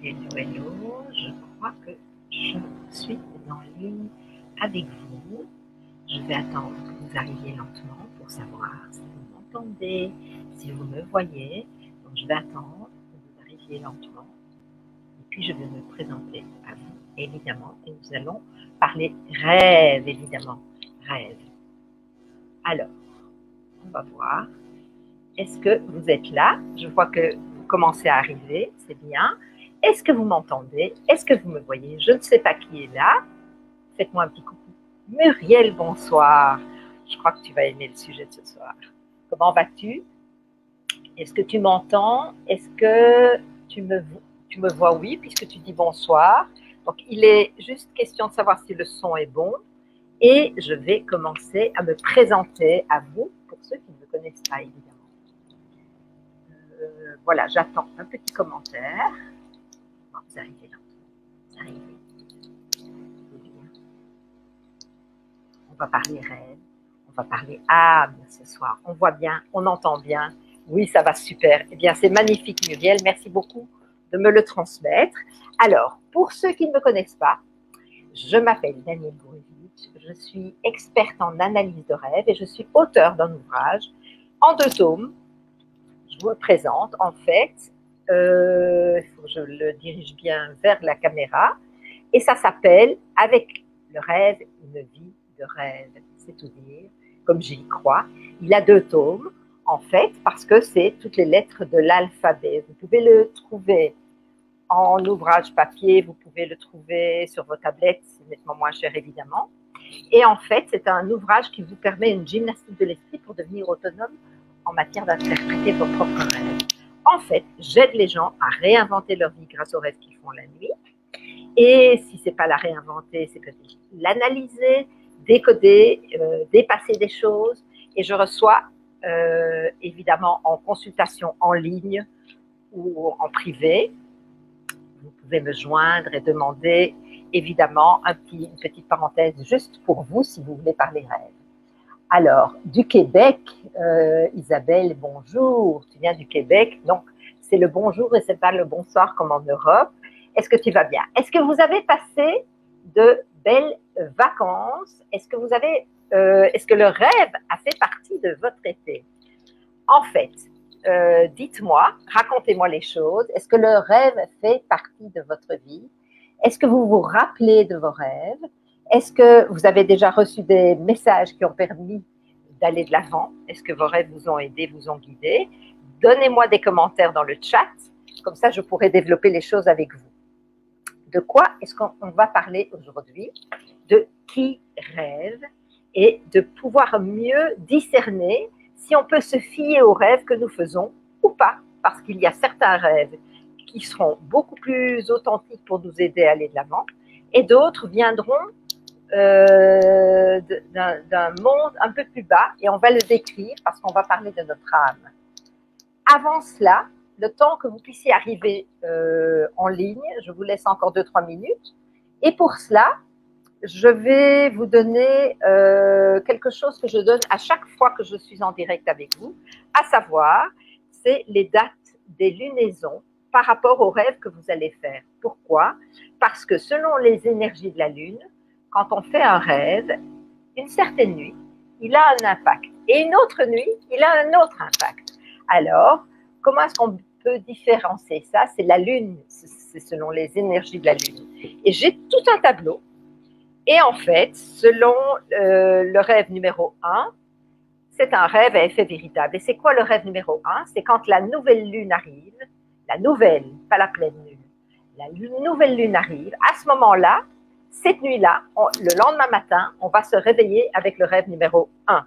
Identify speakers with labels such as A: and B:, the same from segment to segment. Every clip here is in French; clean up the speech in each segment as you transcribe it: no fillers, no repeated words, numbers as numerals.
A: Hello, hello, je crois que je suis en ligne avec vous. Je vais attendre que vous arriviez lentement pour savoir si vous m'entendez, si vous me voyez. Donc je vais attendre que vous arriviez lentement. Et puis je vais me présenter à vous, évidemment, et nous allons parler rêve, évidemment, rêve. Alors, on va voir. Est-ce que vous êtes là? Je vois que vous commencez à arriver, c'est bien. Est-ce que vous m'entendez? Est-ce que vous me voyez? Je ne sais pas qui est là. Faites-moi un petit coucou. Muriel, bonsoir. Je crois que tu vas aimer le sujet de ce soir. Comment vas-tu? Est-ce que tu m'entends? Est-ce que tu me vois? Oui, puisque tu dis bonsoir. Donc, il est juste question de savoir si le son est bon. Et je vais commencer à me présenter à vous, pour ceux qui ne me connaissent pas, évidemment. Voilà, j'attends un petit commentaire. Bon, vous arrivez là. Vous arrivez. On va parler rêve, on va parler âme ce soir. On voit bien, on entend bien. Oui, ça va super. Eh bien, c'est magnifique, Muriel. Merci beaucoup de me le transmettre. Alors, pour ceux qui ne me connaissent pas, je m'appelle Danielle Gourevitch. Je suis experte en analyse de rêve et je suis auteure d'un ouvrage en 2 tomes. Je vous le présente. En fait, il faut que je le dirige bien vers la caméra. Et ça s'appelle « Avec le rêve, une vie de rêve ». C'est tout dire, comme j'y crois. Il a 2 tomes, en fait, parce que c'est toutes les lettres de l'alphabet. Vous pouvez le trouver en ouvrage papier, vous pouvez le trouver sur vos tablettes, c'est nettement moins cher, évidemment. Et en fait, c'est un ouvrage qui vous permet une gymnastique de l'esprit pour devenir autonome en matière d'interpréter vos propres rêves. En fait, j'aide les gens à réinventer leur vie grâce aux rêves qu'ils font la nuit. Et si ce n'est pas la réinventer, c'est peut-être l'analyser, décoder, dépasser des choses. Et je reçois évidemment en consultation en ligne ou en privé. Vous pouvez me joindre et demander évidemment une petite parenthèse juste pour vous si vous voulez parler rêve. Alors, du Québec, Isabelle, bonjour. Tu viens du Québec, donc c'est le bonjour et c'est pas le bonsoir comme en Europe. Est-ce que tu vas bien? Est-ce que vous avez passé de belles vacances? Est-ce que est-ce que le rêve a fait partie de votre été? En fait, dites-moi, racontez-moi les choses. Est-ce que le rêve fait partie de votre vie? Est-ce que vous vous rappelez de vos rêves? Est-ce que vous avez déjà reçu des messages qui ont permis d'aller de l'avant? Est-ce que vos rêves vous ont aidé, vous ont guidé? Donnez-moi des commentaires dans le chat, comme ça je pourrai développer les choses avec vous. De quoi est-ce qu'on va parler aujourd'hui? De qui rêve et de pouvoir mieux discerner si on peut se fier aux rêves que nous faisons ou pas, parce qu'il y a certains rêves qui seront beaucoup plus authentiques pour nous aider à aller de l'avant, et d'autres viendront d'un monde un peu plus bas, et on va le décrire parce qu'on va parler de notre âme. Avant cela, le temps que vous puissiez arriver en ligne, je vous laisse encore 2-3 minutes, et pour cela, je vais vous donner quelque chose que je donne à chaque fois que je suis en direct avec vous, à savoir, c'est les dates des lunaisons par rapport aux rêves que vous allez faire. Pourquoi? Parce que selon les énergies de la Lune, quand on fait un rêve, une certaine nuit, il a un impact. Et une autre nuit, il a un autre impact. Alors, comment est-ce qu'on peut différencier ça? C'est la Lune, c'est selon les énergies de la Lune. Et j'ai tout un tableau. Et en fait, selon le rêve numéro 1, c'est un rêve à effet véritable. Et c'est quoi le rêve numéro 1? C'est quand la nouvelle lune arrive, la nouvelle, pas la pleine lune, la nouvelle lune arrive. À ce moment-là, cette nuit-là, le lendemain matin, on va se réveiller avec le rêve numéro 1.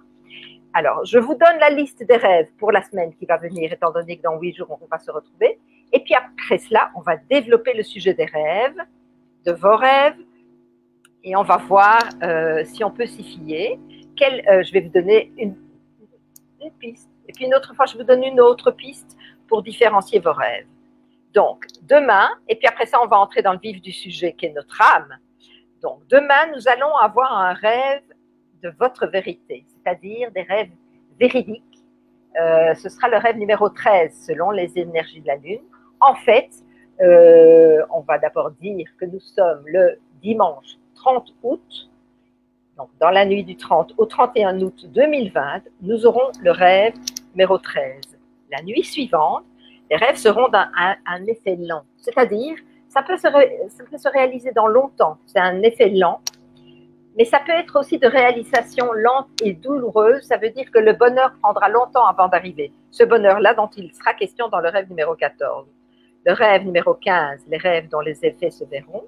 A: Alors, je vous donne la liste des rêves pour la semaine qui va venir, étant donné que dans 8 jours, on va se retrouver. Et puis après cela, on va développer le sujet des rêves, de vos rêves, et on va voir si on peut s'y fier. Je vais vous donner une piste. Et puis une autre fois, je vous donne une autre piste pour différencier vos rêves. Donc, demain, et puis après ça, on va entrer dans le vif du sujet qui est notre âme. Donc, demain, nous allons avoir un rêve de votre vérité, c'est-à-dire des rêves véridiques. Ce sera le rêve numéro 13, selon les énergies de la Lune. En fait, On va d'abord dire que nous sommes le dimanche 30 août. Donc, dans la nuit du 30 au 31 août 2020, nous aurons le rêve numéro 13. La nuit suivante, les rêves seront d'un effet lent. C'est-à-dire, ça peut se réaliser dans longtemps. C'est un effet lent. Mais ça peut être aussi de réalisation lente et douloureuse. Ça veut dire que le bonheur prendra longtemps avant d'arriver. Ce bonheur-là dont il sera question dans le rêve numéro 14. Le rêve numéro 15, les rêves dont les effets se verront.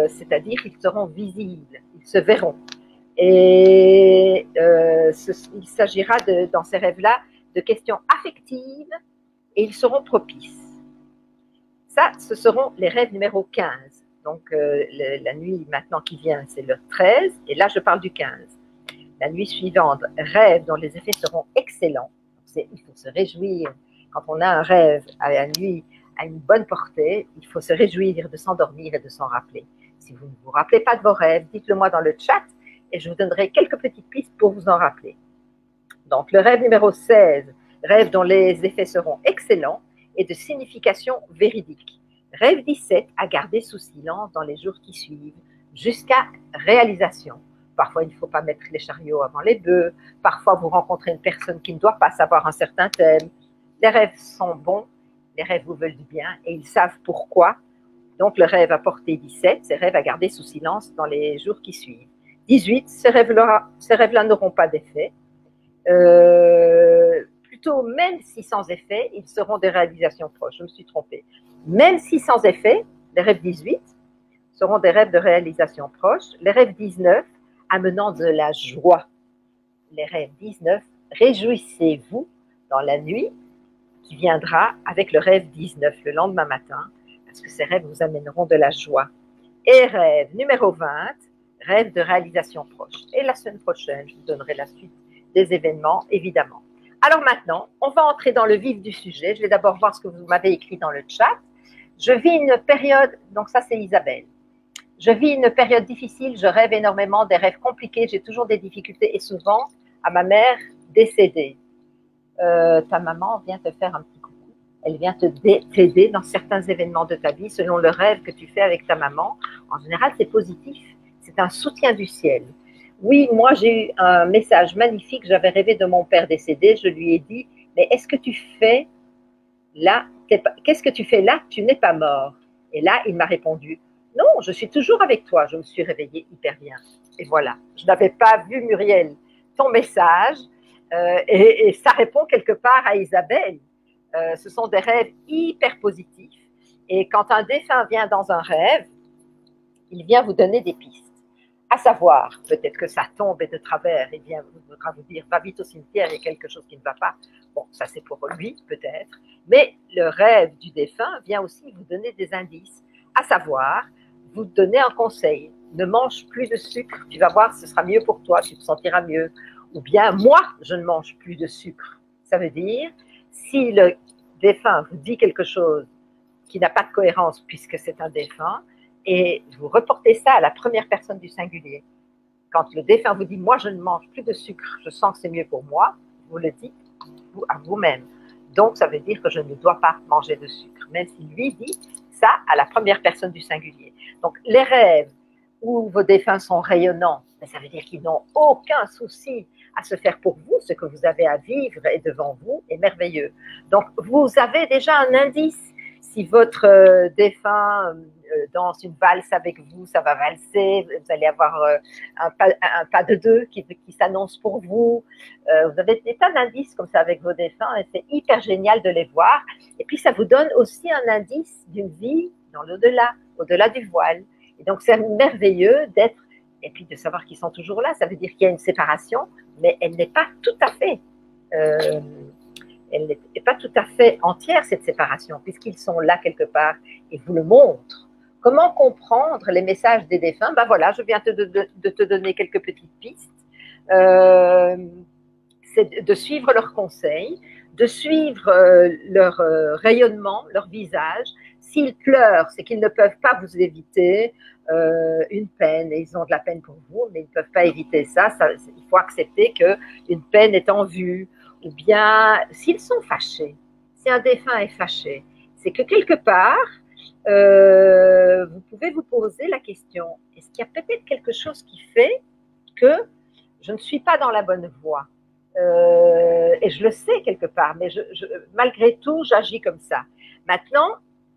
A: C'est-à-dire qu'ils seront visibles, ils se verront. Et il s'agira dans ces rêves-là de questions affectives et ils seront propices. Ça, ce seront les rêves numéro 15. Donc la nuit maintenant qui vient, c'est le 13 et là je parle du 15. La nuit suivante, rêves dont les effets seront excellents. Il faut se réjouir. Quand on a un rêve à la nuit à une bonne portée, il faut se réjouir de s'endormir et de s'en rappeler. Si vous ne vous rappelez pas de vos rêves, dites-le moi dans le chat et je vous donnerai quelques petites pistes pour vous en rappeler. Donc, le rêve numéro 16, rêve dont les effets seront excellents et de signification véridique. Rêve 17, à garder sous silence dans les jours qui suivent, jusqu'à réalisation. Parfois, il ne faut pas mettre les chariots avant les bœufs. Parfois, vous rencontrez une personne qui ne doit pas savoir un certain thème. Les rêves sont bons. Les rêves vous veulent du bien et ils savent pourquoi. Donc, le rêve à portée 17, ces rêves à garder sous silence dans les jours qui suivent. 18, ces rêves-là n'auront pas d'effet. Plutôt, même si sans effet, ils seront des réalisations proches. Je me suis trompée. Même si sans effet, les rêves 18 seront des rêves de réalisation proche. Les rêves 19, amenant de la joie. Les rêves 19, réjouissez-vous dans la nuit qui viendra avec le rêve 19 le lendemain matin, parce que ces rêves vous amèneront de la joie. Et rêve numéro 20, rêve de réalisation proche. Et la semaine prochaine, je vous donnerai la suite des événements, évidemment. Alors maintenant, on va entrer dans le vif du sujet. Je vais d'abord voir ce que vous m'avez écrit dans le chat. Je vis une période, donc ça c'est Isabelle. Je vis une période difficile, je rêve énormément, des rêves compliqués, j'ai toujours des difficultés et souvent à ma mère décédée. Ta maman vient te faire un petit coucou. Elle vient t'aider dans certains événements de ta vie selon le rêve que tu fais avec ta maman. En général, c'est positif. C'est un soutien du ciel. Oui, moi, j'ai eu un message magnifique. J'avais rêvé de mon père décédé. Je lui ai dit, mais est-ce que tu fais là, qu'est-ce que tu fais là? Tu n'es pas mort. Et là, il m'a répondu, non, je suis toujours avec toi. Je me suis réveillée hyper bien. Et voilà, je n'avais pas vu, Muriel, ton message. Et ça répond quelque part à Isabelle. Ce sont des rêves hyper positifs. Et quand un défunt vient dans un rêve, il vient vous donner des pistes. À savoir, peut-être que ça tombe et de travers, il voudra vous dire, va vite au cimetière, il y a quelque chose qui ne va pas. Bon, ça c'est pour lui, peut-être. Mais le rêve du défunt vient aussi vous donner des indices. À savoir, vous donner un conseil. Ne mange plus de sucre, tu vas voir, ce sera mieux pour toi, tu te sentiras mieux. Ou bien, moi, je ne mange plus de sucre. Ça veut dire, si le défunt vous dit quelque chose qui n'a pas de cohérence puisque c'est un défunt, et vous reportez ça à la première personne du singulier. Quand le défunt vous dit, moi, je ne mange plus de sucre, je sens que c'est mieux pour moi, vous le dites à vous-même. Donc, ça veut dire que je ne dois pas manger de sucre, même s'il lui dit ça à la première personne du singulier. Donc, les rêves où vos défunts sont rayonnants, ça veut dire qu'ils n'ont aucun souci à se faire pour vous. Ce que vous avez à vivre est devant vous est merveilleux. Donc, vous avez déjà un indice. Si votre défunt danse une valse avec vous, ça va valser. Vous allez avoir un pas de deux qui s'annonce pour vous. Vous avez des tas d'indices comme ça avec vos défunts et c'est hyper génial de les voir. Et puis, ça vous donne aussi un indice d'une vie dans l'au-delà, au-delà du voile. Et donc, c'est merveilleux d'être, et puis de savoir qu'ils sont toujours là. Ça veut dire qu'il y a une séparation, mais elle n'est pas tout à fait, elle n'est pas tout à fait entière, cette séparation, puisqu'ils sont là quelque part et vous le montrent. Comment comprendre les messages des défunts? Ben voilà, je viens de te donner quelques petites pistes. C'est de suivre leurs conseils, de suivre leur rayonnement, leur visage. S'ils pleurent, c'est qu'ils ne peuvent pas vous éviter une peine, et ils ont de la peine pour vous, mais ils ne peuvent pas éviter ça. Il faut accepter qu'une peine est en vue. Ou bien, s'ils sont fâchés, si un défunt est fâché, c'est que quelque part, vous pouvez vous poser la question, est-ce qu'il y a peut-être quelque chose qui fait que je ne suis pas dans la bonne voie? Et je le sais quelque part, mais malgré tout, j'agis comme ça. Maintenant,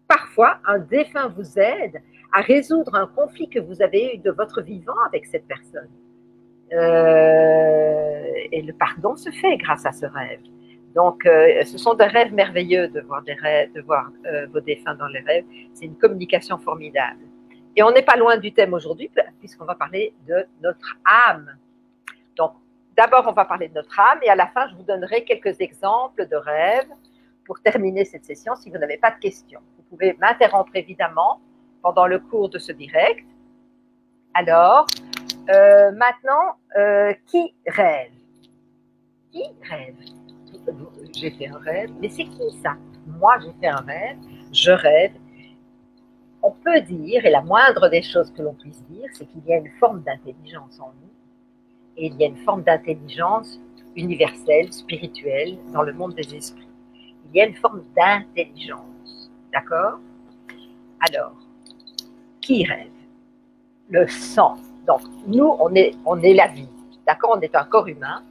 A: parfois, un défunt vous aide à résoudre un conflit que vous avez eu de votre vivant avec cette personne. Et le pardon se fait grâce à ce rêve. Donc, ce sont des rêves merveilleux de voir vos défunts dans les rêves. C'est une communication formidable. Et on n'est pas loin du thème aujourd'hui, puisqu'on va parler de notre âme. Donc, d'abord, on va parler de notre âme, et à la fin, je vous donnerai quelques exemples de rêves pour terminer cette session. Si vous n'avez pas de questions, vous pouvez m'interrompre évidemment pendant le cours de ce direct. Alors, maintenant, qui rêve? Qui rêve? J'ai fait un rêve, mais c'est qui ça? Moi, j'ai fait un rêve, je rêve. On peut dire, et la moindre des choses que l'on puisse dire, c'est qu'il y a une forme d'intelligence en nous, et il y a une forme d'intelligence universelle, spirituelle, dans le monde des esprits. Il y a une forme d'intelligence, d'accord? Alors, qui rêve? Le sang. Donc, nous, on est la vie, d'accord? On est un corps humain,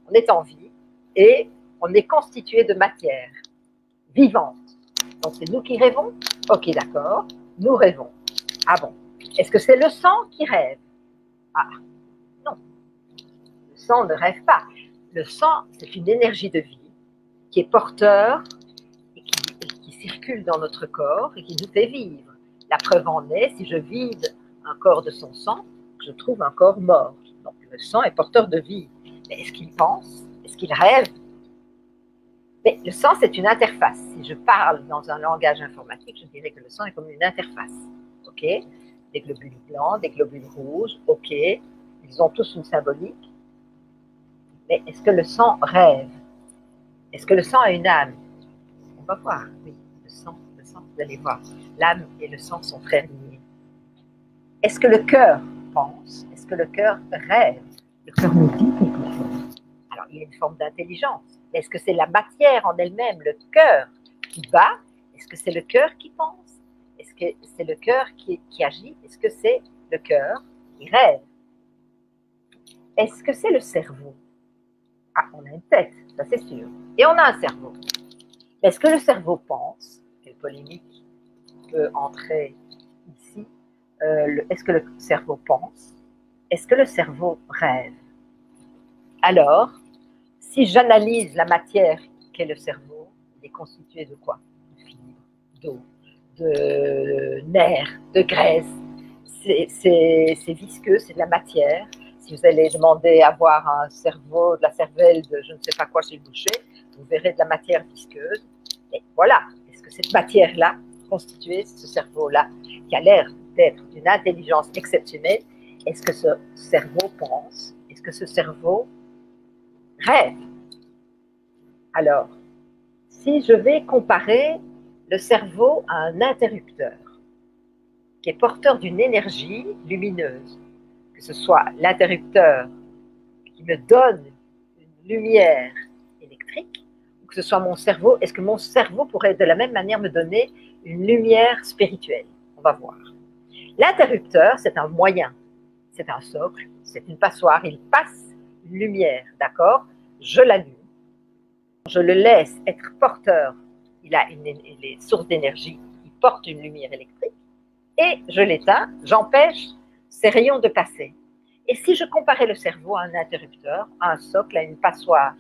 A: on est en vie, et on est constitué de matière vivante. Donc, c'est nous qui rêvons? Ok, d'accord, nous rêvons. Ah bon? Est-ce que c'est le sang qui rêve? Ah, non. Le sang ne rêve pas. Le sang, c'est une énergie de vie qui est porteur et qui circule dans notre corps et qui nous fait vivre. La preuve en est, si je vide un corps de son sang, je trouve un corps mort. Donc, le sang est porteur de vie. Mais est-ce qu'il pense? Est-ce qu'il rêve? Mais le sang, c'est une interface. Si je parle dans un langage informatique, je dirais que le sang est comme une interface. OK? Des globules blancs, des globules rouges, OK. Ils ont tous une symbolique. Mais est-ce que le sang rêve? Est-ce que le sang a une âme? On va voir, oui. Le sang, vous allez voir. L'âme et le sang sont très liés. Est-ce que le cœur pense? Est-ce que le cœur rêve? Le cœur nous dit quelque chose. Alors, il y a une forme d'intelligence. Mais est-ce que c'est la matière en elle-même, le cœur, qui bat? Est-ce que c'est le cœur qui pense? Est-ce que c'est le cœur qui agit? Est-ce que c'est le cœur qui rêve? Est-ce que c'est le cerveau? Ah, on a une tête, ça c'est sûr. Et on a un cerveau. Est-ce que le cerveau pense? Quelle polémique peut entrer ici. Est-ce que le cerveau pense? Est-ce que le cerveau rêve? Alors, si j'analyse la matière qu'est le cerveau, il est constitué de quoi? De fibres, d'eau, de nerfs, de graisse. C'est visqueux, c'est de la matière. Si vous allez demander à voir un cerveau, de la cervelle de je ne sais pas quoi chez le boucher, vous verrez de la matière visqueuse. Et voilà, est-ce que cette matière-là, constituée, ce cerveau-là, qui a l'air d'être d'une intelligence exceptionnelle, est-ce que ce cerveau pense? Est-ce que ce cerveau rêve? Alors, si je vais comparer le cerveau à un interrupteur qui est porteur d'une énergie lumineuse, que ce soit l'interrupteur qui me donne une lumière électrique, ou que ce soit mon cerveau, est-ce que mon cerveau pourrait de la même manière me donner une lumière spirituelle? On va voir. L'interrupteur, c'est un moyen, c'est un socle, c'est une passoire, il passe une lumière, d'accord? Je l'allume, je le laisse être porteur, il a les sources d'énergie qui portent une lumière électrique, et je l'éteins, j'empêche ces rayons de passer. Et si je comparais le cerveau à un interrupteur, à un socle, à une passoire,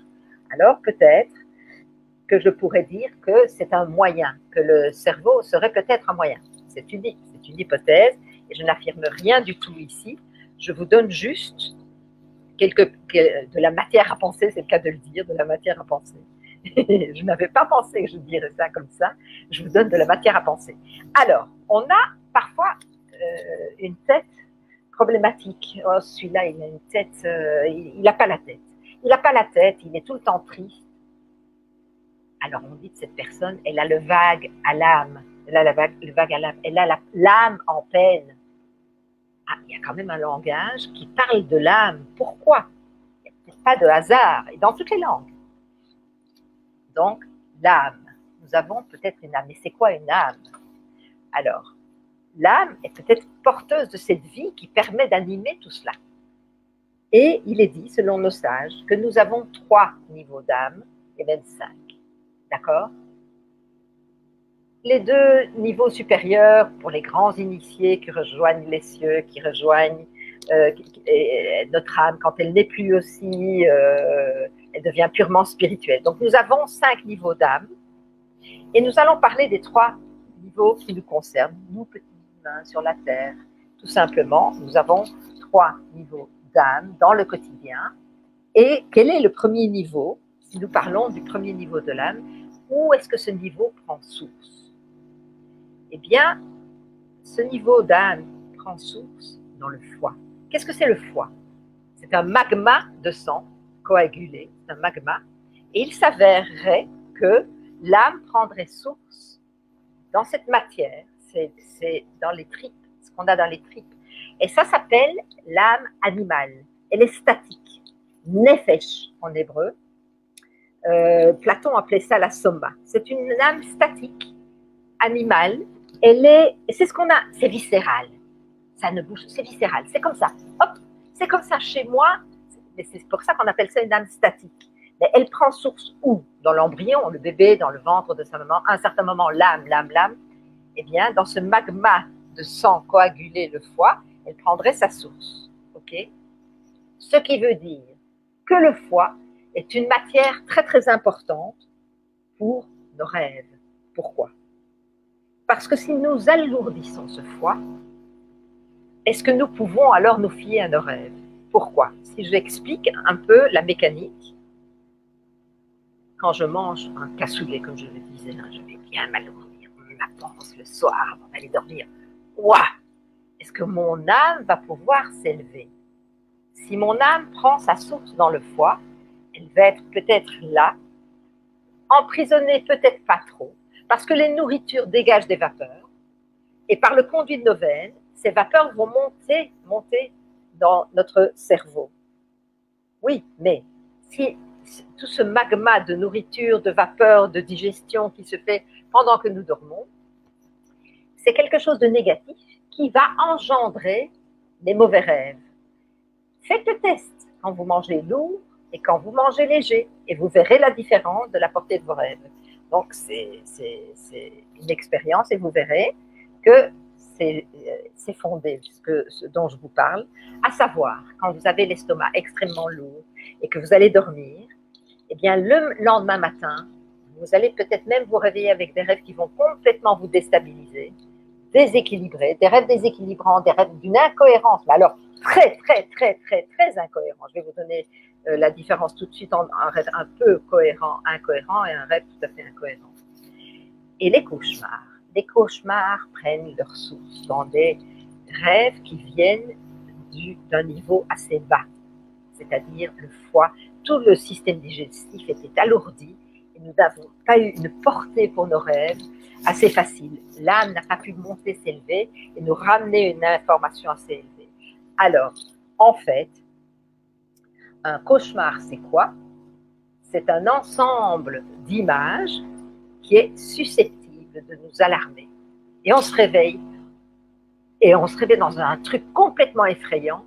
A: alors peut-être que je pourrais dire que c'est un moyen, que le cerveau serait peut-être un moyen. C'est une hypothèse, et je n'affirme rien du tout ici. Je vous donne juste de la matière à penser, c'est le cas de le dire, de la matière à penser. Je n'avais pas pensé que je dirais ça comme ça. Je vous donne de la matière à penser. Alors, on a parfois une tête problématique. Oh, celui-là, il a une tête, il n'a pas la tête. Il n'a pas la tête, il est tout le temps triste. Alors, on dit de cette personne, elle a le vague à l'âme. Elle a le vague à l'âme. Elle a l'âme en peine. Ah, il y a quand même un langage qui parle de l'âme. Pourquoi? Il n'y a pas de hasard, et dans toutes les langues. Donc, l'âme. nous avons peut-être une âme. Mais c'est quoi une âme? Alors, l'âme est peut-être porteuse de cette vie qui permet d'animer tout cela. Et il est dit, selon nos sages, que nous avons 3 niveaux d'âme et même 5. D'accord? Les 2 niveaux supérieurs, pour les grands initiés qui rejoignent les cieux, qui rejoignent notre âme, quand elle n'est plus aussi, elle devient purement spirituelle. Donc nous avons 5 niveaux d'âme, et nous allons parler des 3 niveaux qui nous concernent, nous petits humains sur la terre. Tout simplement, nous avons 3 niveaux d'âme dans le quotidien. Et quel est le premier niveau? Si nous parlons du premier niveau de l'âme, où est-ce que ce niveau prend source? Eh bien, ce niveau d'âme prend source dans le foie. Qu'est-ce que c'est le foie? C'est un magma de sang coagulé, c'est un magma, et il s'avérerait que l'âme prendrait source dans cette matière, c'est dans les tripes, ce qu'on a dans les tripes, et ça s'appelle l'âme animale. Elle est statique, nefesh en hébreu. Platon appelait ça la soma. C'est une âme statique, animale. C'est ce qu'on a, c'est viscéral. Ça ne bouge, c'est viscéral, c'est comme ça. Hop, c'est comme ça chez moi. Mais c'est pour ça qu'on appelle ça une âme statique. Mais elle prend source où? Dans l'embryon, le bébé, dans le ventre de sa maman. À un certain moment, l'âme. Eh bien, dans ce magma de sang coagulé, le foie, elle prendrait sa source. Ok? Ce qui veut dire que le foie est une matière très très importante pour nos rêves. Pourquoi? Parce que si nous alourdissons ce foie, est-ce que nous pouvons alors nous fier à nos rêves? Pourquoi? Si je explique un peu la mécanique, quand je mange un cassoulet, comme je le disais, je vais bien m'alourdir, ma pense le soir avant d'aller dormir. Ouah! Est-ce que mon âme va pouvoir s'élever? Si mon âme prend sa source dans le foie, elle va être peut-être là, emprisonnée peut-être pas trop, parce que les nourritures dégagent des vapeurs, et par le conduit de nos veines, ces vapeurs vont monter dans notre cerveau. Oui, mais si tout ce magma de nourriture, de vapeur, de digestion qui se fait pendant que nous dormons, c'est quelque chose de négatif qui va engendrer des mauvais rêves. Faites le test quand vous mangez lourd et quand vous mangez léger, et vous verrez la différence de la portée de vos rêves. Donc, c'est une expérience, et vous verrez que c'est fondé, ce dont je vous parle, à savoir, quand vous avez l'estomac extrêmement lourd et que vous allez dormir, eh bien, le lendemain matin, vous allez peut-être même vous réveiller avec des rêves qui vont complètement vous déstabiliser, déséquilibrer, des rêves déséquilibrants, des rêves d'une incohérence, mais alors très incohérent. Je vais vous donner la différence tout de suite entre un rêve un peu incohérent et un rêve tout à fait incohérent. Et les cauchemars prennent leur source dans des rêves qui viennent d'un niveau assez bas, c'est-à-dire le foie, tout le système digestif était alourdi et nous n'avons pas eu une portée pour nos rêves assez facile. L'âme n'a pas pu monter, s'élever et nous ramener une information assez élevée. Alors, en fait, un cauchemar, c'est quoi? C'est un ensemble d'images qui est susceptible de nous alarmer. Et on se réveille dans un truc complètement effrayant,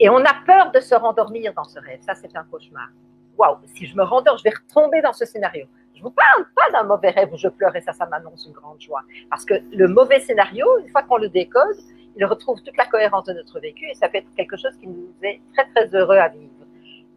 A: et on a peur de se rendormir dans ce rêve. Ça, c'est un cauchemar. Waouh, si je me rendors, je vais retomber dans ce scénario. Je ne vous parle pas d'un mauvais rêve où je pleure et ça m'annonce une grande joie. Parce que le mauvais scénario, une fois qu'on le décode, il retrouve toute la cohérence de notre vécu et ça peut être quelque chose qui nous est très, très heureux à vivre.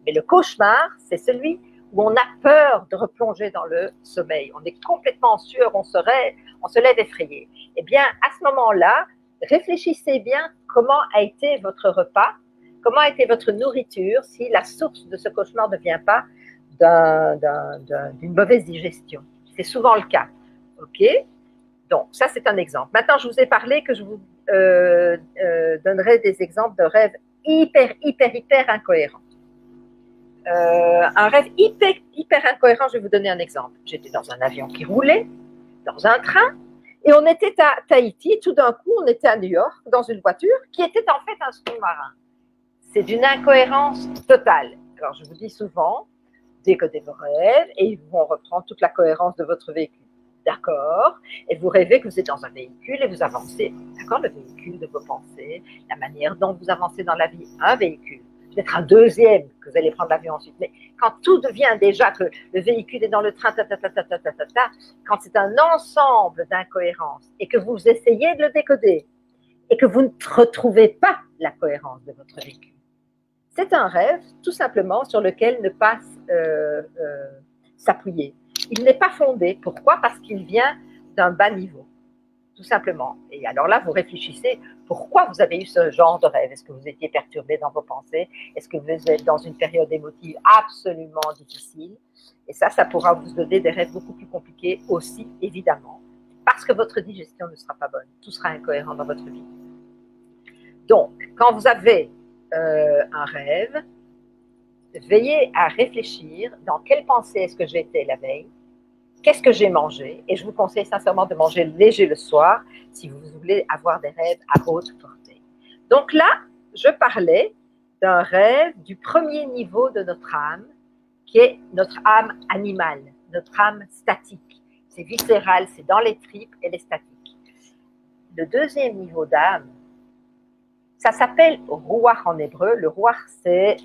A: Mais le cauchemar, c'est celui où on a peur de replonger dans le sommeil. On est complètement en sueur, on se lève effrayé. Eh bien, à ce moment-là, réfléchissez bien comment a été votre repas, comment a été votre nourriture, si la source de ce cauchemar ne vient pas d'une mauvaise digestion. C'est souvent le cas. OK? Donc, ça, c'est un exemple. Maintenant, je vous ai parlé que je vous donnerai des exemples de rêves hyper incohérents. Un rêve hyper incohérent, je vais vous donner un exemple. J'étais dans un avion qui roulait, dans un train, et on était à Tahiti. Tout d'un coup, on était à New York, dans une voiture qui était en fait un sous-marin. C'est d'une incohérence totale. Alors, je vous dis souvent, décodez vos rêves et ils vont reprendre toute la cohérence de votre véhicule. D'accord? Et vous rêvez que vous êtes dans un véhicule et vous avancez. D'accord? Le véhicule de vos pensées, la manière dont vous avancez dans la vie, un véhicule. Peut-être un deuxième, que vous allez prendre l'avion ensuite. Mais quand tout devient déjà que le véhicule est dans le train, quand c'est un ensemble d'incohérences et que vous essayez de le décoder et que vous ne retrouvez pas la cohérence de votre véhicule, c'est un rêve tout simplement sur lequel ne pas s'appuyer. Il n'est pas fondé. Pourquoi? Parce qu'il vient d'un bas niveau, tout simplement. Et alors là, vous réfléchissez, pourquoi vous avez eu ce genre de rêve? Est-ce que vous étiez perturbé dans vos pensées? Est-ce que vous êtes dans une période émotive absolument difficile? Et ça pourra vous donner des rêves beaucoup plus compliqués aussi, évidemment, parce que votre digestion ne sera pas bonne. Tout sera incohérent dans votre vie. Donc, quand vous avez un rêve, veillez à réfléchir dans quelle pensée est-ce que j'étais la veille, qu'est-ce que j'ai mangé, et je vous conseille sincèrement de manger léger le soir si vous voulez avoir des rêves à haute portée. Donc là, je parlais d'un rêve du premier niveau de notre âme, qui est notre âme animale, notre âme statique. C'est viscéral, c'est dans les tripes, elle est statique. Le deuxième niveau d'âme, ça s'appelle ruach en hébreu. Le ruach, c'est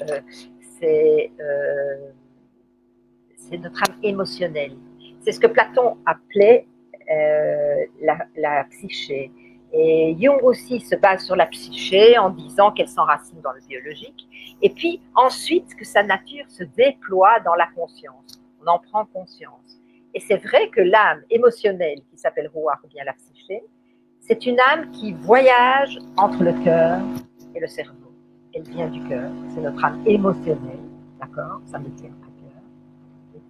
A: notre âme émotionnelle. C'est ce que Platon appelait la psyché. Et Jung aussi se base sur la psyché en disant qu'elle s'enracine dans le biologique. Et puis ensuite que sa nature se déploie dans la conscience. On en prend conscience. Et c'est vrai que l'âme émotionnelle qui s'appelle ruach ou bien la psyché, c'est une âme qui voyage entre le cœur et le cerveau. Elle vient du cœur, c'est notre âme émotionnelle, d'accord? Ça me tient à cœur.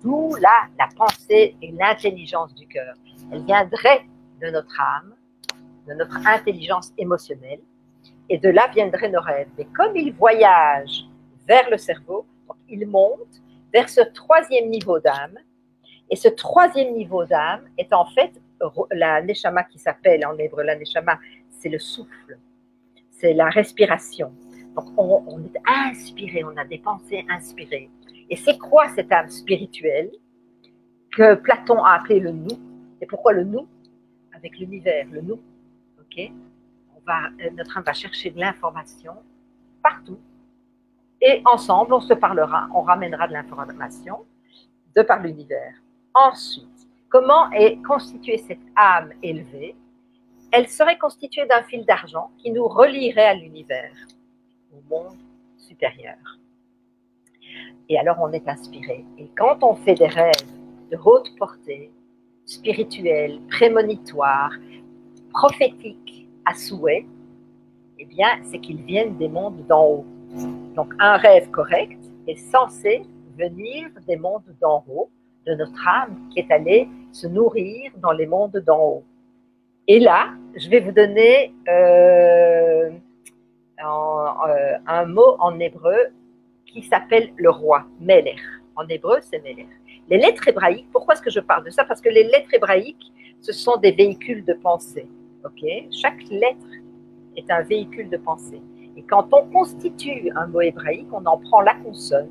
A: D'où là, la pensée et l'intelligence du cœur. Elle viendrait de notre âme, de notre intelligence émotionnelle, et de là viendraient nos rêves. Mais comme ils voyagent vers le cerveau, donc ils montent vers ce troisième niveau d'âme, et ce troisième niveau d'âme est en fait la neshama qui s'appelle en hébreu, la neshama, c'est le souffle, c'est la respiration. Donc on est inspiré, on a des pensées inspirées. Et c'est quoi cette âme spirituelle que Platon a appelé le nous? Et pourquoi le nous? Avec l'univers, le nous. Okay? Notre âme va chercher de l'information partout. Et ensemble, on se parlera, on ramènera de l'information de par l'univers. Ensuite, comment est constituée cette âme élevée? Elle serait constituée d'un fil d'argent qui nous relierait à l'univers, au monde supérieur. Et alors on est inspiré. Et quand on fait des rêves de haute portée, spirituels, prémonitoires, prophétiques à souhait, eh bien c'est qu'ils viennent des mondes d'en haut. Donc un rêve correct est censé venir des mondes d'en haut, de notre âme qui est allée se nourrir dans les mondes d'en haut. Et là, je vais vous donner un mot en hébreu qui s'appelle le roi, Melech. En hébreu, c'est Melech. Les lettres hébraïques, pourquoi est-ce que je parle de ça? Parce que les lettres hébraïques, ce sont des véhicules de pensée. Okay? Chaque lettre est un véhicule de pensée. Et quand on constitue un mot hébraïque, on en prend la consonne.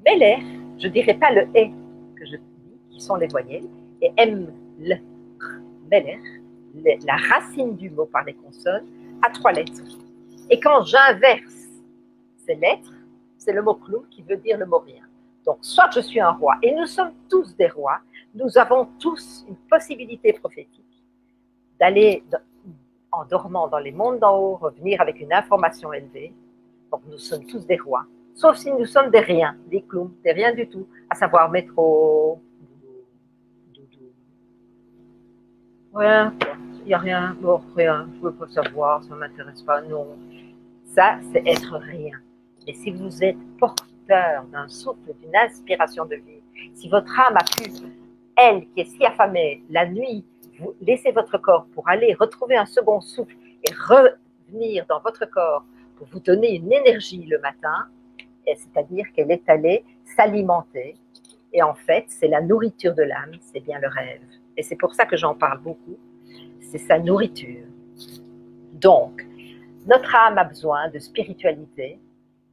A: Melech, je ne dirais pas le E que je dis, qui sont les voyelles, et M, L, Melech, la racine du mot par les consonnes, a 3 lettres. Et quand j'inverse ces lettres, c'est le mot cloum qui veut dire le mot rien. Donc, soit je suis un roi, et nous sommes tous des rois, nous avons tous une possibilité prophétique d'aller en dormant dans les mondes d'en haut, revenir avec une information élevée. Donc, nous sommes tous des rois, sauf si nous sommes des riens, des clowns, des rien du tout, à savoir métro, doudou. Rien, il n'y a rien, bon, rien, je ne veux pas savoir, ça ne m'intéresse pas, non. Ça, c'est être rien. Et si vous êtes porteur d'un souffle, d'une inspiration de vie, si votre âme a pu, elle qui est si affamée, la nuit, vous laissez votre corps pour aller retrouver un second souffle et revenir dans votre corps pour vous donner une énergie le matin, c'est-à-dire qu'elle est allée s'alimenter. Et en fait, c'est la nourriture de l'âme, c'est bien le rêve. Et c'est pour ça que j'en parle beaucoup, c'est sa nourriture. Donc, notre âme a besoin de spiritualité,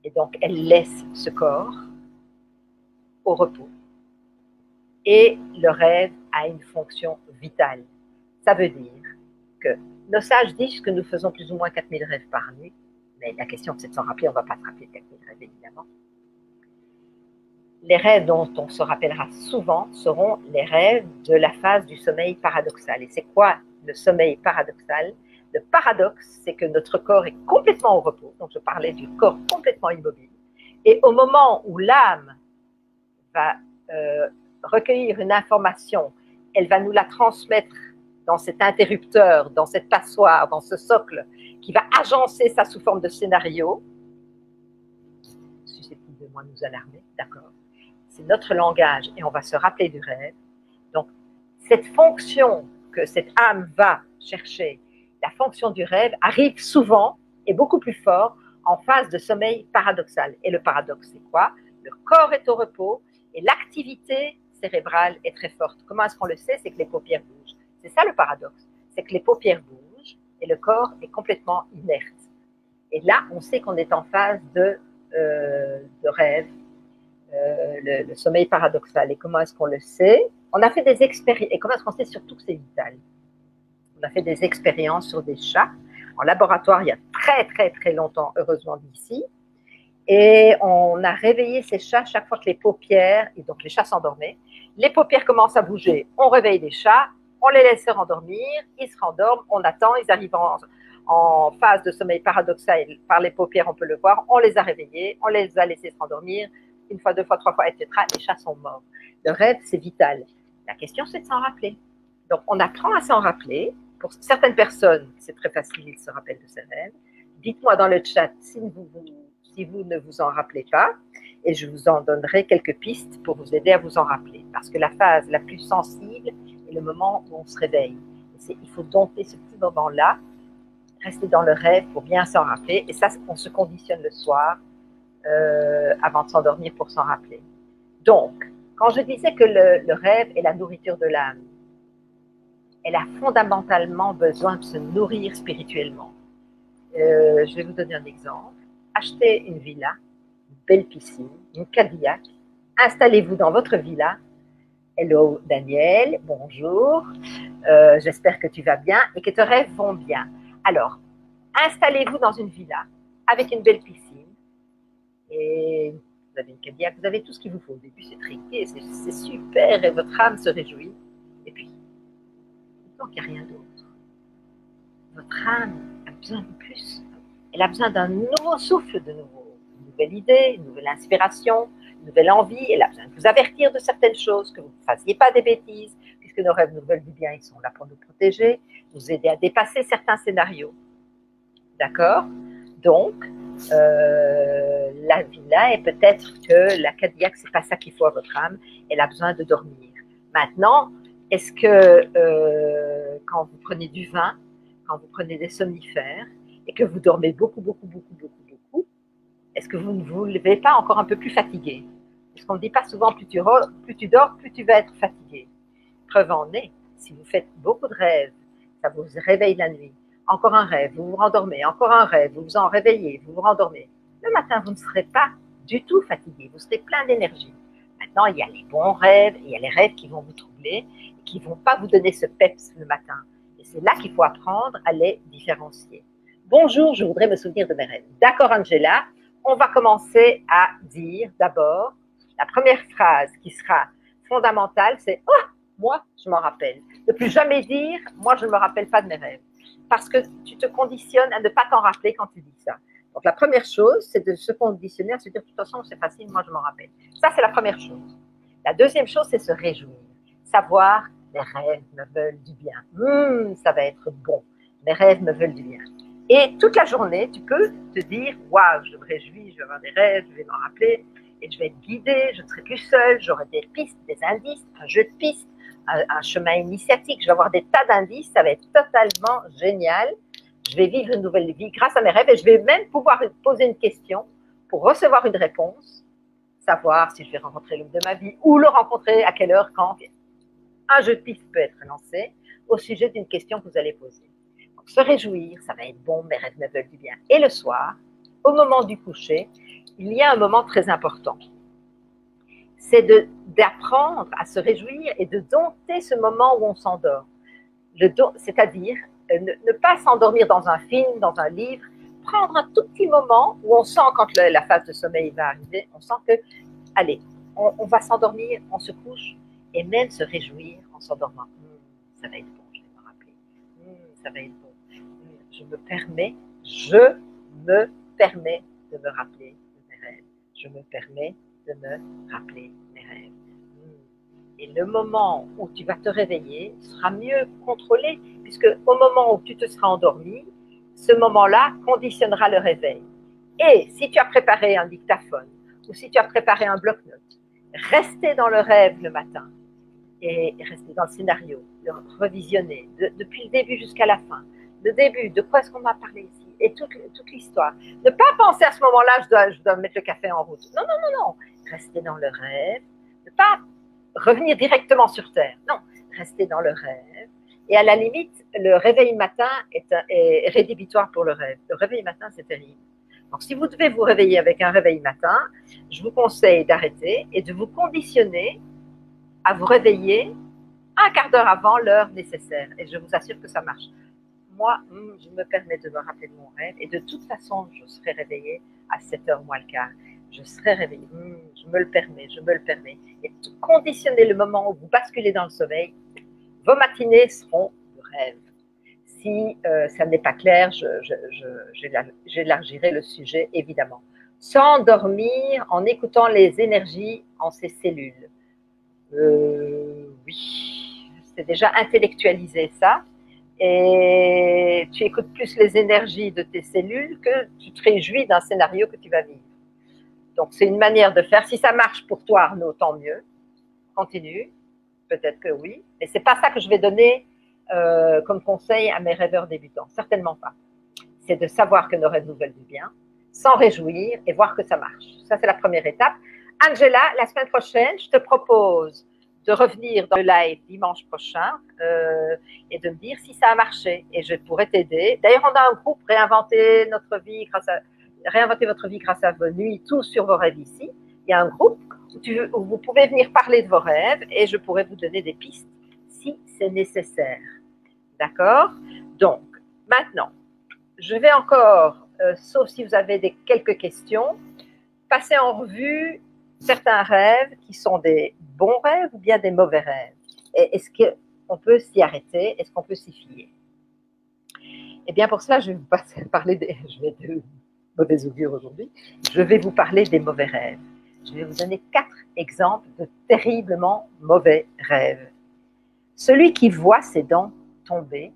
A: et donc elle laisse ce corps au repos. Et le rêve a une fonction vitale. Ça veut dire que nos sages disent que nous faisons plus ou moins 4000 rêves par nuit, mais la question c'est de s'en rappeler, on ne va pas se rappeler de 4000 rêves évidemment. Les rêves dont on se rappellera souvent seront les rêves de la phase du sommeil paradoxal. Et c'est quoi le sommeil paradoxal? Le paradoxe, c'est que notre corps est complètement au repos, donc je parlais du corps complètement immobile, et au moment où l'âme va recueillir une information, elle va nous la transmettre dans cet interrupteur, dans cette passoire, dans ce socle, qui va agencer ça sous forme de scénario, susceptible de moins nous alarmer, d'accord? C'est notre langage et on va se rappeler du rêve. Donc, cette fonction que cette âme va chercher, la fonction du rêve, arrive souvent et beaucoup plus fort en phase de sommeil paradoxal. Et le paradoxe, c'est quoi? Le corps est au repos et l'activité cérébrale est très forte. Comment est-ce qu'on le sait? C'est que les paupières bougent. C'est ça le paradoxe. C'est que les paupières bougent et le corps est complètement inerte. Et là, on sait qu'on est en phase de rêve, le sommeil paradoxal. Et comment est-ce qu'on le sait? On a fait des expériences. Et comment est-ce qu'on sait surtout que c'est vital? On a fait des expériences sur des chats en laboratoire il y a très très très longtemps, heureusement d'ici. Et on a réveillé ces chats chaque fois que les paupières, et donc les chats s'endormaient, les paupières commencent à bouger, on réveille les chats, on les laisse se rendormir, ils se rendorment, on attend, ils arrivent en phase de sommeil paradoxal, par les paupières on peut le voir, on les a réveillés, on les a laissés se rendormir, une fois, deux fois, trois fois, etc. Les chats sont morts. Le rêve, c'est vital. La question, c'est de s'en rappeler. Donc, on apprend à s'en rappeler. Pour certaines personnes, c'est très facile, ils se rappellent de ces rêves. Dites-moi dans le chat si vous ne vous en rappelez pas, et je vous en donnerai quelques pistes pour vous aider à vous en rappeler. Parce que la phase la plus sensible est le moment où on se réveille. Il faut dompter ce petit moment-là, rester dans le rêve pour bien s'en rappeler. Et ça, on se conditionne le soir avant de s'endormir pour s'en rappeler. Donc, quand je disais que le rêve est la nourriture de l'âme, elle a fondamentalement besoin de se nourrir spirituellement. Je vais vous donner un exemple. Achetez une villa, une belle piscine, une Cadillac, installez-vous dans votre villa. Hello Daniel, bonjour, j'espère que tu vas bien et que tes rêves vont bien. Alors, installez-vous dans une villa avec une belle piscine et vous avez une Cadillac, vous avez tout ce qu'il vous faut. Au début, c'est triqué, c'est super et votre âme se réjouit. Et puis, tant qu'il n'y a rien d'autre, votre âme a besoin de plus. Elle a besoin d'un nouveau souffle de nouveau, une nouvelle idée, une nouvelle inspiration, une nouvelle envie. Elle a besoin de vous avertir de certaines choses, que vous ne fassiez pas des bêtises, puisque nos rêves nous veulent du bien, ils sont là pour nous protéger, nous aider à dépasser certains scénarios. D'accord? Donc, la villa, et peut-être que la Cadillac, c'est pas ça qu'il faut à votre âme, elle a besoin de dormir. Maintenant, est-ce que quand vous prenez du vin, quand vous prenez des somnifères, et que vous dormez beaucoup, est-ce que vous ne vous levez pas encore un peu plus fatigué? Parce qu'on ne dit pas souvent, plus tu dors, plus tu vas être fatigué. Preuve en est, si vous faites beaucoup de rêves, ça vous réveille la nuit, encore un rêve, vous vous rendormez, encore un rêve, vous vous en réveillez, vous vous rendormez. Le matin, vous ne serez pas du tout fatigué, vous serez plein d'énergie. Maintenant, il y a les bons rêves, il y a les rêves qui vont vous troubler, et qui ne vont pas vous donner ce peps le matin. Et c'est là qu'il faut apprendre à les différencier. Bonjour, je voudrais me souvenir de mes rêves. D'accord, Angela, on va commencer à dire d'abord, la première phrase qui sera fondamentale, c'est « Oh, moi, je m'en rappelle ». Ne plus jamais dire « Moi, je ne me rappelle pas de mes rêves ». Parce que tu te conditionnes à ne pas t'en rappeler quand tu dis ça. Donc, la première chose, c'est de se conditionner à se dire « De toute façon, c'est facile, moi, je m'en rappelle ». Ça, c'est la première chose. La deuxième chose, c'est se réjouir. Savoir « Mes rêves me veulent du bien. Ça va être bon. Mes rêves me veulent du bien. » Et toute la journée, tu peux te dire « Waouh, je me réjouis, je vais avoir des rêves, je vais m'en rappeler. » Et je vais être guidée, je ne serai plus seule, j'aurai des pistes, des indices, un jeu de pistes, un chemin initiatique, je vais avoir des tas d'indices, ça va être totalement génial. Je vais vivre une nouvelle vie grâce à mes rêves et je vais même pouvoir poser une question pour recevoir une réponse, savoir si je vais rencontrer l'homme de ma vie ou le rencontrer, à quelle heure, quand. Un jeu de pistes peut être lancé au sujet d'une question que vous allez poser. Donc, se réjouir, ça va être bon, mes rêves me veulent du bien. Et le soir, au moment du coucher, il y a un moment très important. c'est d'apprendre à se réjouir et de dompter ce moment où on s'endort. C'est-à-dire ne pas s'endormir dans un film, dans un livre, prendre un tout petit moment où on sent quand la phase de sommeil va arriver, on sent que, allez, on va s'endormir, on se couche, et même se réjouir en s'endormant. Ça va être bon, je vais me rappeler. Ça va être bon. Je me permets de me rappeler de mes rêves. Je me permets de me rappeler mes rêves. Et le moment où tu vas te réveiller sera mieux contrôlé, puisque au moment où tu te seras endormi, ce moment-là conditionnera le réveil. Et si tu as préparé un dictaphone ou si tu as préparé un bloc-notes, rester dans le rêve le matin et rester dans le scénario, le revisionner depuis le début jusqu'à la fin. Le début, de quoi est-ce qu'on m'a parlé ici et toute l'histoire. Ne pas penser à ce moment-là, je dois mettre le café en route. Non, non, non, non. Rester dans le rêve. Ne pas revenir directement sur Terre. Non, rester dans le rêve. Et à la limite, le réveil matin est rédhibitoire pour le rêve. Le réveil matin, c'est terrible. Donc, si vous devez vous réveiller avec un réveil matin, je vous conseille d'arrêter et de vous conditionner à vous réveiller un quart d'heure avant l'heure nécessaire. Et je vous assure que ça marche. Moi, je me permets de me rappeler de mon rêve et de toute façon, je serai réveillée à 7h moins le quart. Je serai réveillée. Je me le permets. Et conditionner le moment où vous basculez dans le sommeil, vos matinées seront de rêve. Si ça n'est pas clair, j'élargirai le sujet, évidemment. S'endormir en écoutant les énergies en ses cellules. Oui, c'est déjà intellectualisé ça. Et tu écoutes plus les énergies de tes cellules que tu te réjouis d'un scénario que tu vas vivre. Donc, c'est une manière de faire. Si ça marche pour toi, Arnaud, tant mieux. Continue. Peut-être que oui. Mais ce n'est pas ça que je vais donner comme conseil à mes rêveurs débutants. Certainement pas. C'est de savoir que nos rêves nous veulent du bien, s'en réjouir et voir que ça marche. Ça, c'est la première étape. Angela, la semaine prochaine, je te propose de revenir dans le live dimanche prochain et de me dire si ça a marché. Et je pourrais t'aider. D'ailleurs, on a un groupe Réinventer votre vie grâce à vos nuits, tout sur vos rêves ici. Il y a un groupe où vous pouvez venir parler de vos rêves et je pourrais vous donner des pistes si c'est nécessaire. D'accord? Donc, maintenant, je vais encore, sauf si vous avez quelques questions, passer en revue certains rêves qui sont des bons rêves ou bien des mauvais rêves. Et est-ce qu'on peut s'y arrêter? Est-ce qu'on peut s'y fier? Eh bien, pour cela, je vais vous parler je vais de mauvais augure aujourd'hui. Je vais vous parler des mauvais rêves. Je vais vous donner 4 exemples de terriblement mauvais rêves. Celui qui voit ses dents tomber,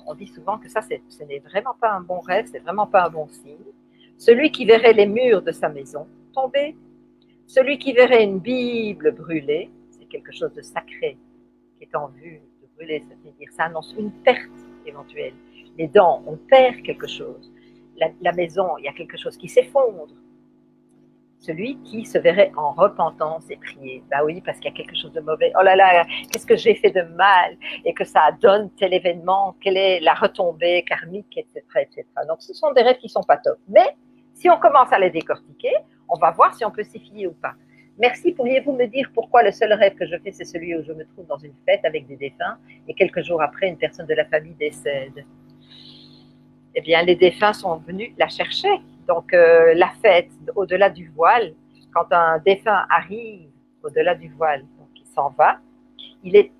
A: on dit souvent que ça, ce n'est vraiment pas un bon rêve, c'est vraiment pas un bon signe. Celui qui verrait les murs de sa maison tomber, celui qui verrait une Bible brûler, c'est quelque chose de sacré qui est en vue de brûler, c'est-à-dire ça annonce une perte éventuelle. Les dents, on perd quelque chose. La maison, il y a quelque chose qui s'effondre. Celui qui se verrait en repentance et prier. Bah oui, parce qu'il y a quelque chose de mauvais. Oh là là, qu'est-ce que j'ai fait de mal et que ça donne tel événement, quelle est la retombée karmique, etc., etc. Donc, ce sont des rêves qui ne sont pas top. Mais si on commence à les décortiquer, on va voir si on peut s'y fier ou pas. Merci, pourriez-vous me dire pourquoi le seul rêve que je fais, c'est celui où je me trouve dans une fête avec des défunts et quelques jours après, une personne de la famille décède? Eh bien, les défunts sont venus la chercher. Donc, la fête, au-delà du voile, quand un défunt arrive au-delà du voile, donc il s'en va, il est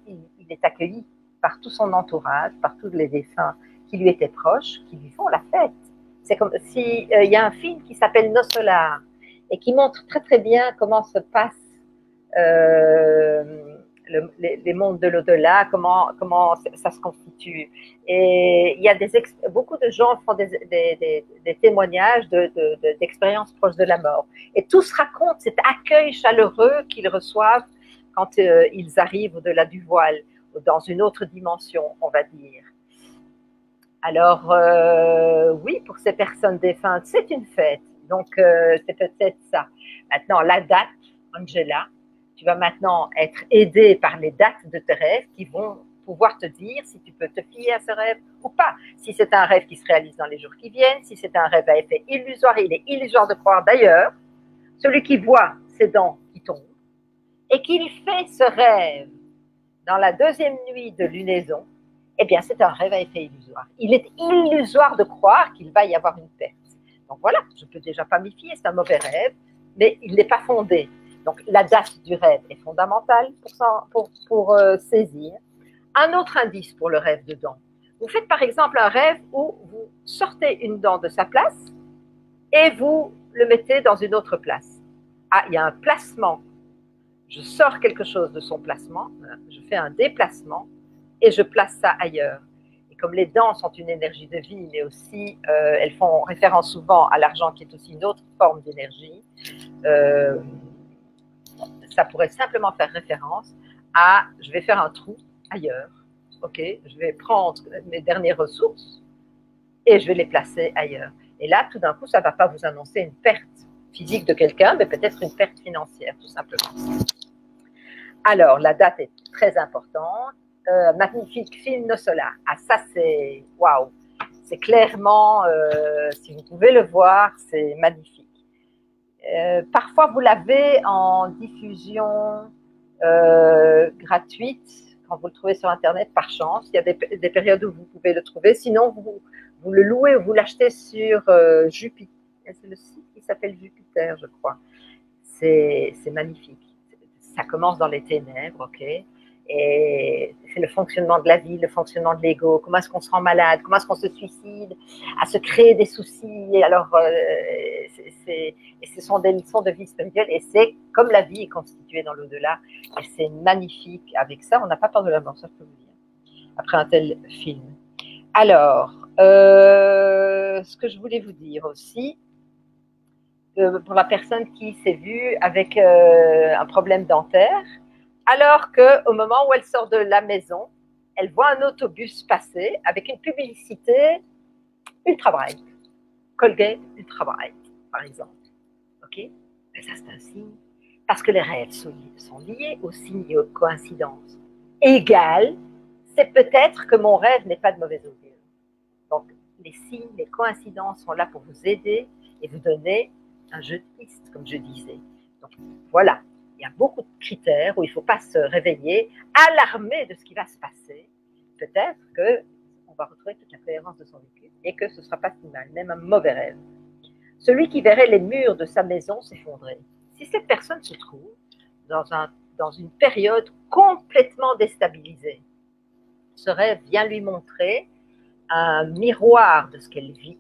A: accueilli par tout son entourage, par tous les défunts qui lui étaient proches, qui lui font la fête. C'est comme s'il y a un film qui s'appelle Nos Solars et qui montre très très bien comment se passe les mondes de l'au-delà, comment ça se constitue. Et il y a beaucoup de gens font des témoignages d'expériences proches de la mort. Et tous racontent cet accueil chaleureux qu'ils reçoivent quand ils arrivent au-delà du voile, dans une autre dimension, on va dire. Alors, oui, pour ces personnes défuntes, c'est une fête. Donc, c'est peut-être ça. Maintenant, la date, Angela, tu vas maintenant être aidée par les dates de tes rêves qui vont pouvoir te dire si tu peux te fier à ce rêve ou pas. Si c'est un rêve qui se réalise dans les jours qui viennent, si c'est un rêve à effet illusoire, il est illusoire de croire. D'ailleurs, celui qui voit ses dents qui tombent, et qu'il fait ce rêve dans la deuxième nuit de lunaison, eh bien, c'est un rêve à effet illusoire. Il est illusoire de croire qu'il va y avoir une perte. Donc voilà, je ne peux déjà pas m'y fier, c'est un mauvais rêve, mais il n'est pas fondé. Donc la date du rêve est fondamentale pour saisir. Un autre indice pour le rêve de dents. Vous faites par exemple un rêve où vous sortez une dent de sa place et vous le mettez dans une autre place. Ah, il y a un placement. Je sors quelque chose de son placement, je fais un déplacement et je place ça ailleurs. Et comme les dents sont une énergie de vie, mais aussi elles font référence souvent à l'argent qui est aussi une autre forme d'énergie, ça pourrait simplement faire référence à je vais faire un trou ailleurs. Ok, je vais prendre mes dernières ressources et je vais les placer ailleurs. Et là, tout d'un coup, ça ne va pas vous annoncer une perte physique de quelqu'un, mais peut-être une perte financière, tout simplement. Alors, la date est très importante. Magnifique film solar. Ah, ça, c'est waouh. C'est clairement, si vous pouvez le voir, c'est magnifique. Parfois, vous l'avez en diffusion gratuite quand vous le trouvez sur Internet par chance. Il y a des périodes où vous pouvez le trouver. Sinon, vous le louez ou vous l'achetez sur Jupiter. C'est le site qui s'appelle Jupiter, je crois. C'est magnifique. Ça commence dans les ténèbres, ok. Et c'est le fonctionnement de la vie, le fonctionnement de l'ego. Comment est-ce qu'on se rend malade? Comment est-ce qu'on se suicide? À se créer des soucis. Alors, ce sont des leçons de vie spirituelle. Et c'est comme la vie est constituée dans l'au-delà. Et c'est magnifique. Avec ça, on n'a pas peur de la mort, ça je peux vous dire. Après un tel film. Alors, ce que je voulais vous dire aussi, pour la personne qui s'est vue avec un problème dentaire, alors qu'au moment où elle sort de la maison, elle voit un autobus passer avec une publicité Ultra Bright, Colgate Ultra Bright, par exemple. Ok? Mais ça, c'est un signe. Parce que les rêves sont liés aux signes et aux coïncidences. Égal, c'est peut-être que mon rêve n'est pas de mauvais augure. Donc, les signes, les coïncidences sont là pour vous aider et vous donner un jeu de pistes, comme je disais. Donc, voilà. Il y a beaucoup de critères où il ne faut pas se réveiller alarmé de ce qui va se passer. Peut-être qu'on va retrouver toute la cohérence de son vécu et que ce ne sera pas si mal, même un mauvais rêve. Celui qui verrait les murs de sa maison s'effondrer. Si cette personne se trouve dans une période complètement déstabilisée, ce rêve vient lui montrer un miroir de ce qu'elle vit.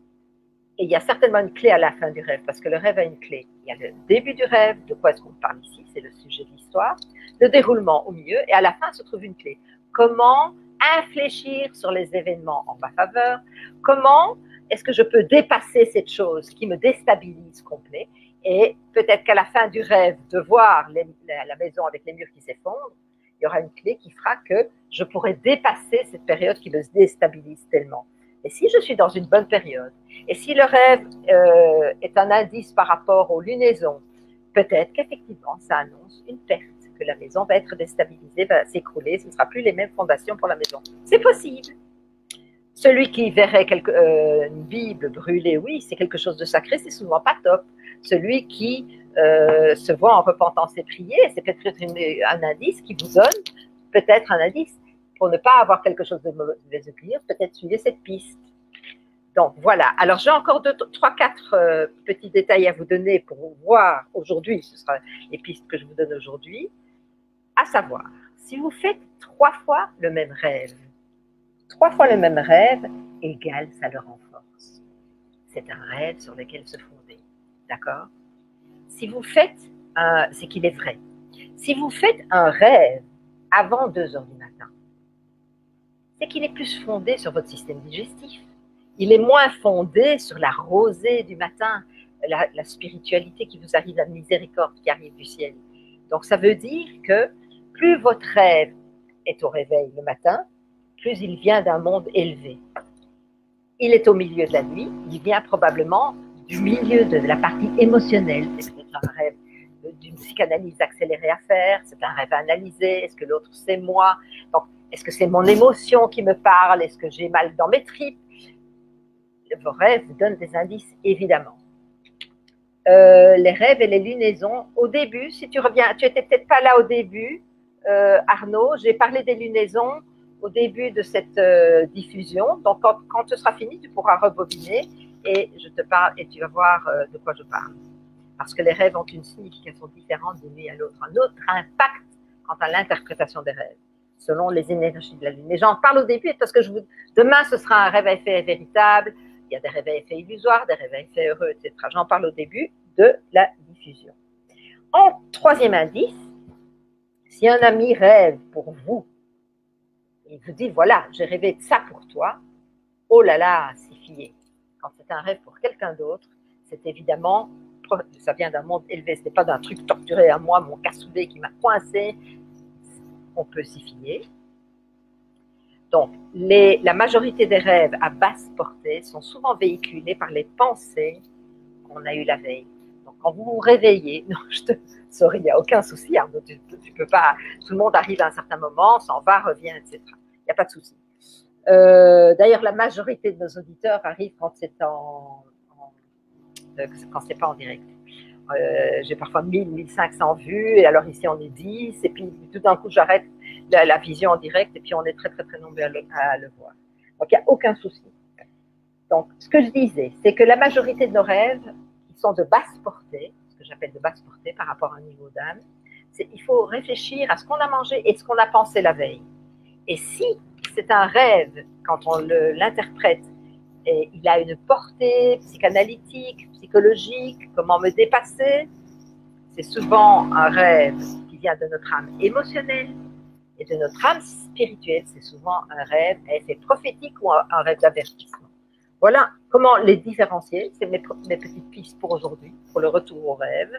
A: Et il y a certainement une clé à la fin du rêve, parce que le rêve a une clé. Il y a le début du rêve, de quoi est-ce qu'on parle ici, c'est le sujet de l'histoire, le déroulement au milieu, et à la fin se trouve une clé. Comment infléchir sur les événements en ma faveur? Comment est-ce que je peux dépasser cette chose qui me déstabilise complet? Et peut-être qu'à la fin du rêve, de voir la maison avec les murs qui s'effondrent, il y aura une clé qui fera que je pourrai dépasser cette période qui me déstabilise tellement. Et si je suis dans une bonne période, et si le rêve est un indice par rapport aux lunaisons, peut-être qu'effectivement, ça annonce une perte, que la maison va être déstabilisée, va s'écrouler, ce ne sera plus les mêmes fondations pour la maison. C'est possible. Celui qui verrait une Bible brûlée, oui, c'est quelque chose de sacré, c'est souvent pas top. Celui qui se voit en repentance et prier, c'est peut-être un indice qui vous donne, peut-être un indice, pour ne pas avoir quelque chose de mauvais augure, peut-être suivez cette piste. Donc voilà, alors j'ai encore 3, 4 petits détails à vous donner pour voir aujourd'hui, ce sera les pistes que je vous donne aujourd'hui, à savoir, si vous faites 3 fois le même rêve, 3 fois le même rêve, égale ça le renforce. C'est un rêve sur lequel se fonder, d'accord? Si vous faites, c'est qu'il est vrai, si vous faites un rêve avant 2 heures du matin, c'est qu'il est plus fondé sur votre système digestif. Il est moins fondé sur la rosée du matin, la spiritualité qui vous arrive, la miséricorde qui arrive du ciel. Donc ça veut dire que plus votre rêve est au réveil le matin, plus il vient d'un monde élevé. Il est au milieu de la nuit, il vient probablement du milieu de la partie émotionnelle. C'est peut-être un rêve d'une psychanalyse accélérée à faire, c'est un rêve à analyser, est-ce que l'autre c'est moi? Donc, est-ce que c'est mon émotion qui me parle? Est-ce que j'ai mal dans mes tripes? Vos rêves vous donnent des indices, évidemment. les rêves et les lunaisons. Au début, si tu reviens, tu étais peut-être pas là au début, Arnaud, j'ai parlé des lunaisons au début de cette diffusion. Donc, quand ce sera fini, tu pourras rebobiner et je te parle et tu vas voir de quoi je parle. Parce que les rêves ont une signification différente d'une nuit à l'autre, un autre impact quant à l'interprétation des rêves, selon les énergies de la lune. Mais j'en parle au début parce que demain, ce sera un rêve à effet véritable. Il y a des rêves à effet illusoire, des rêves à effet heureux, etc. J'en parle au début de la diffusion. En troisième indice, si un ami rêve pour vous, il vous dit, voilà, j'ai rêvé de ça pour toi, oh là là, c'est fié. Quand c'est un rêve pour quelqu'un d'autre, c'est évidemment, ça vient d'un monde élevé, ce n'est pas d'un truc torturé à moi, mon cassoulet qui m'a coincé, on peut s'y fier. Donc, la majorité des rêves à basse portée sont souvent véhiculés par les pensées qu'on a eues la veille. Donc, quand vous vous réveillez, non, sorry, il n'y a aucun souci, hein, tu peux pas, tout le monde arrive à un certain moment, s'en va, revient, etc. Il n'y a pas de souci. D'ailleurs, la majorité de nos auditeurs arrivent quand c'est quand c'est pas en direct. J'ai parfois 1000, 1500 vues, et alors ici on est 10, et puis tout d'un coup j'arrête la vision en direct, et puis on est très très très nombreux à le voir. Donc il n'y a aucun souci. Donc ce que je disais, c'est que la majorité de nos rêves, qui sont de basse portée, ce que j'appelle de basse portée par rapport à un niveau d'âme, il faut réfléchir à ce qu'on a mangé et ce qu'on a pensé la veille. Et si c'est un rêve, quand on l'interprète, et il a une portée psychanalytique, psychologique, comment me dépasser, c'est souvent un rêve qui vient de notre âme émotionnelle et de notre âme spirituelle. C'est souvent un rêve à effet prophétique ou un rêve d'avertissement. Voilà comment les différencier. C'est mes petites pistes pour aujourd'hui, pour le retour au rêve.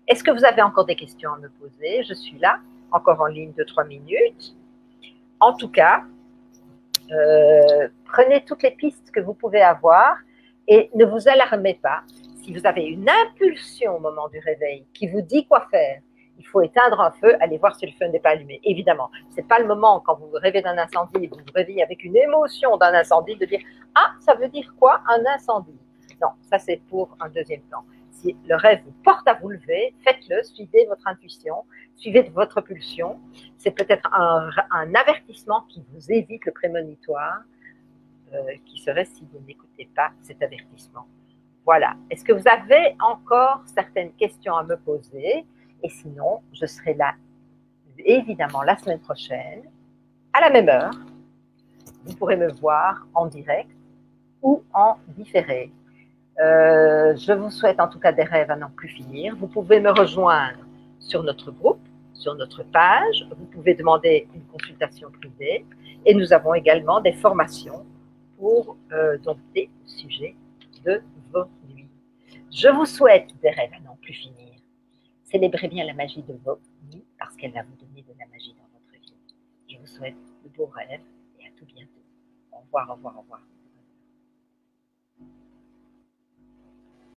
A: Est-ce que vous avez encore des questions à me poser? Je suis là, encore en ligne de 3 minutes. En tout cas, prenez toutes les pistes que vous pouvez avoir et ne vous alarmez pas. Si vous avez une impulsion au moment du réveil qui vous dit quoi faire, il faut éteindre un feu, aller voir si le feu n'est pas allumé. Évidemment, ce n'est pas le moment quand vous vous rêvez d'un incendie, vous vous réveillez avec une émotion d'un incendie, de dire « Ah, ça veut dire quoi un incendie ?» Non, ça c'est pour un deuxième temps. Si le rêve vous porte à vous lever, faites-le, suivez votre intuition, suivez votre pulsion. C'est peut-être un avertissement qui vous évite le prémonitoire, qui serait si vous n'écoutez pas cet avertissement. Voilà. Est-ce que vous avez encore certaines questions à me poser? Et sinon, je serai là, évidemment, la semaine prochaine, à la même heure. Vous pourrez me voir en direct ou en différé. Je vous souhaite en tout cas des rêves à n'en plus finir. Vous pouvez me rejoindre sur notre groupe, sur notre page. Vous pouvez demander une consultation privée. Et nous avons également des formations pour donc des sujets de vos nuits. Je vous souhaite des rêves à n'en plus finir. Célébrez bien la magie de vos nuits parce qu'elle va vous donner de la magie dans votre vie. Je vous souhaite de beaux rêves et à tout bientôt. Au revoir, au revoir, au revoir.